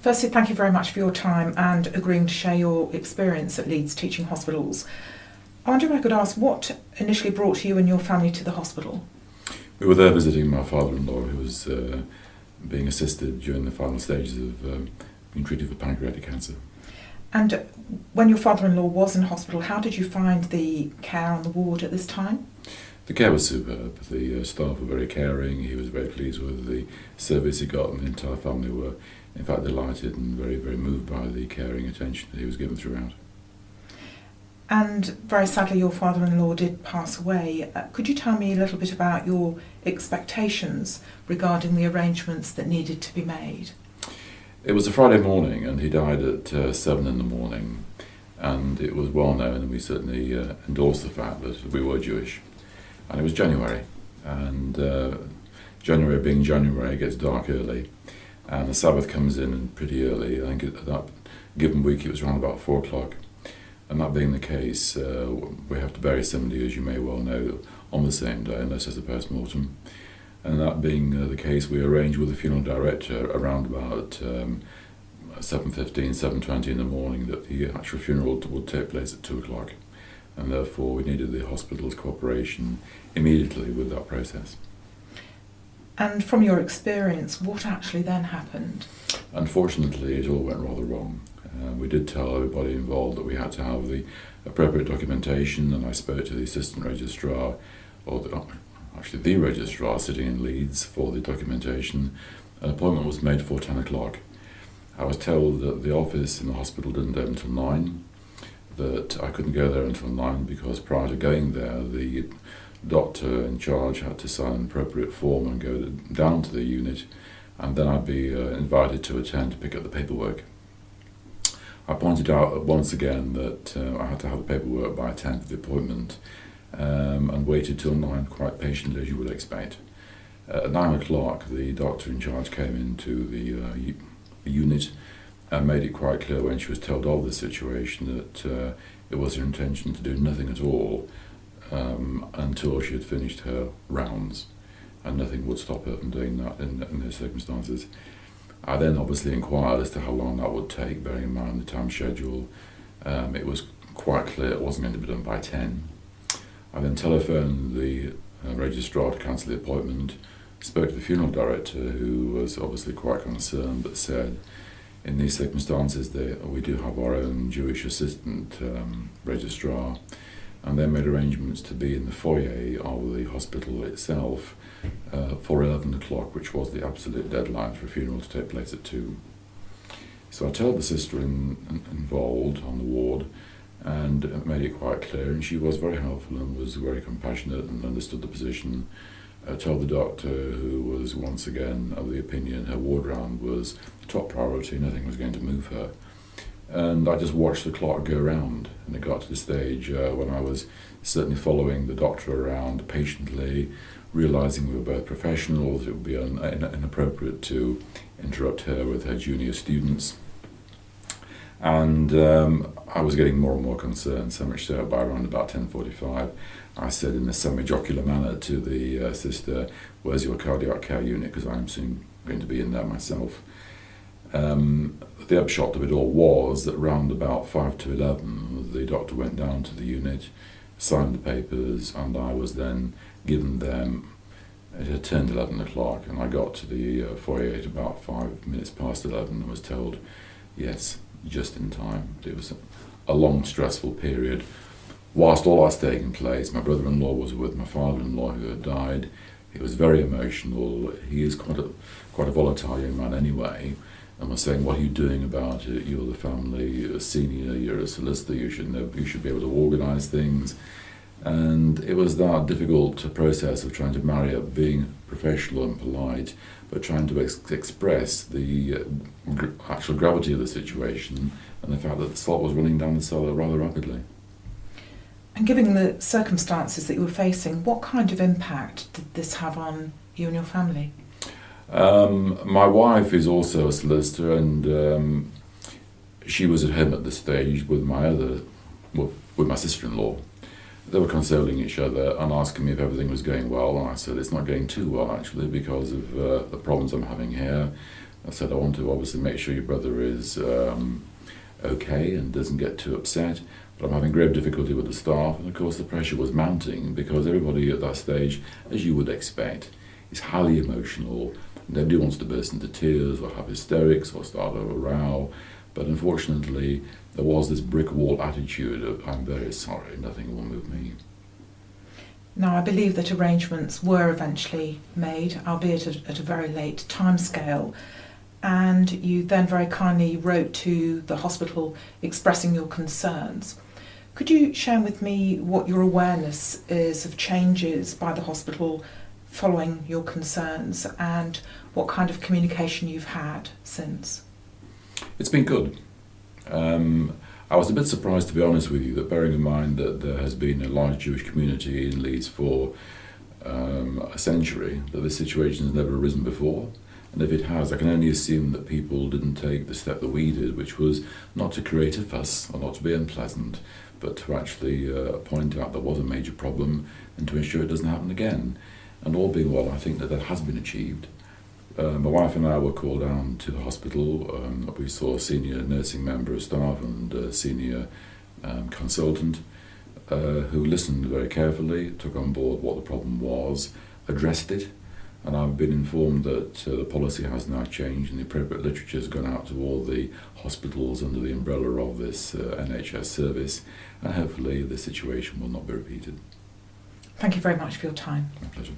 Firstly, thank you very much for your time and agreeing to share your experience at Leeds Teaching Hospitals. I wonder if I could ask what initially brought you and your family to the hospital? We were there visiting my father-in-law, who was being assisted during the final stages of being treated for pancreatic cancer. And when your father-in-law was in hospital, how did you find the care on the ward at this time? The care was superb. The staff were very caring. He was very pleased with the service he got, and the entire family were, in fact, delighted and very, very moved by the caring attention that he was given throughout. And very sadly, your father-in-law did pass away. Could you tell me a little bit about your expectations regarding the arrangements that needed to be made? It was a Friday morning, and he died at 7 in the morning, and it was well known, and we certainly endorsed the fact that we were Jewish. And it was January, and January being January, it gets dark early, and the Sabbath comes in pretty early. I think at that given week it was around about 4 o'clock. And that being the case, we have to bury somebody, as you may well know, on the same day, unless there's a post-mortem. And that being the case, we arranged with the funeral director around about 7:15, 7:20 in the morning that the actual funeral would take place at 2 o'clock. And therefore we needed the hospital's cooperation immediately with that process. And from your experience, what actually then happened? Unfortunately, it all went rather wrong. We did tell everybody involved that we had to have the appropriate documentation, and I spoke to the assistant registrar, or the registrar sitting in Leeds for the documentation. An appointment was made for 10 o'clock. I was told that the office in the hospital didn't open until 9, that I couldn't go there until 9 because prior to going there, the doctor in charge had to sign an appropriate form and go down to the unit, and then I'd be invited to attend to pick up the paperwork. I pointed out once again that I had to have the paperwork by 10 for the appointment, and waited till 9 quite patiently, as you would expect. At 9 o'clock, the doctor in charge came into the unit and made it quite clear when she was told of the situation that it was her intention to do nothing at all until she had finished her rounds, and nothing would stop her from doing that in those circumstances. I then obviously inquired as to how long that would take, bearing in mind the time schedule. It was quite clear it wasn't going to be done by 10. I then telephoned the registrar to cancel the appointment, spoke to the funeral director, who was obviously quite concerned, but said, in these circumstances, we do have our own Jewish assistant registrar, and they made arrangements to be in the foyer of the hospital itself for 11 o'clock, which was the absolute deadline for a funeral to take place at 2. So I told the sister involved on the ward, and made it quite clear, and she was very helpful and was very compassionate and understood the position. I told the doctor, who was once again of the opinion her ward round was top priority, nothing was going to move her. And I just watched the clock go round, and it got to the stage when I was certainly following the doctor around patiently, realising we were both professionals, it would be inappropriate to interrupt her with her junior students. And I was getting more and more concerned, so much so by around about 10:45, I said in a semi-jocular manner to the sister, "Where's your cardiac care unit? Because I'm soon going to be in there myself." The upshot of it all was that round about 5 to 11, the doctor went down to the unit, signed the papers, and I was then given them. It had turned 11 o'clock, and I got to the foyer at about 5 minutes past 11 and was told, yes, just in time. It was a long, stressful period. Whilst all that's taking place, my brother-in-law was with my father-in-law who had died. He was very emotional. He is quite a volatile young man anyway, and was saying, "What are you doing about it? You're the family senior, you're a solicitor, you should know, you should be able to organise things." And it was that difficult process of trying to marry up being professional and polite, but trying to express the actual gravity of the situation and the fact that the salt was running down the cellar rather rapidly. And given the circumstances that you were facing, what kind of impact did this have on you and your family? My wife is also a solicitor, and she was at home at this stage with my sister-in-law. They were consoling each other and asking me if everything was going well, and I said it's not going too well actually because of the problems I'm having here. I said, I want to obviously make sure your brother is okay and doesn't get too upset, but I'm having grave difficulty with the staff, and of course the pressure was mounting because everybody at that stage, as you would expect, is highly emotional. Nobody wants to burst into tears or have hysterics or start a row, but unfortunately there was this brick wall attitude of, I'm very sorry, nothing will move me. Now, I believe that arrangements were eventually made, albeit at a very late timescale, and you then very kindly wrote to the hospital expressing your concerns. Could you share with me what your awareness is of changes by the hospital following your concerns and what kind of communication you've had since? It's been good. I was a bit surprised, to be honest with you, that bearing in mind that there has been a large Jewish community in Leeds for a century, that this situation has never arisen before. And if it has, I can only assume that people didn't take the step that we did, which was not to create a fuss or not to be unpleasant, but to actually point out there was a major problem and to ensure it doesn't happen again. And all being well, I think that has been achieved. My wife and I were called down to the hospital. We saw a senior nursing member of staff and a senior consultant who listened very carefully, took on board what the problem was, addressed it, and I've been informed that the policy has now changed and the appropriate literature has gone out to all the hospitals under the umbrella of this NHS service, and hopefully the situation will not be repeated. Thank you very much for your time. My pleasure.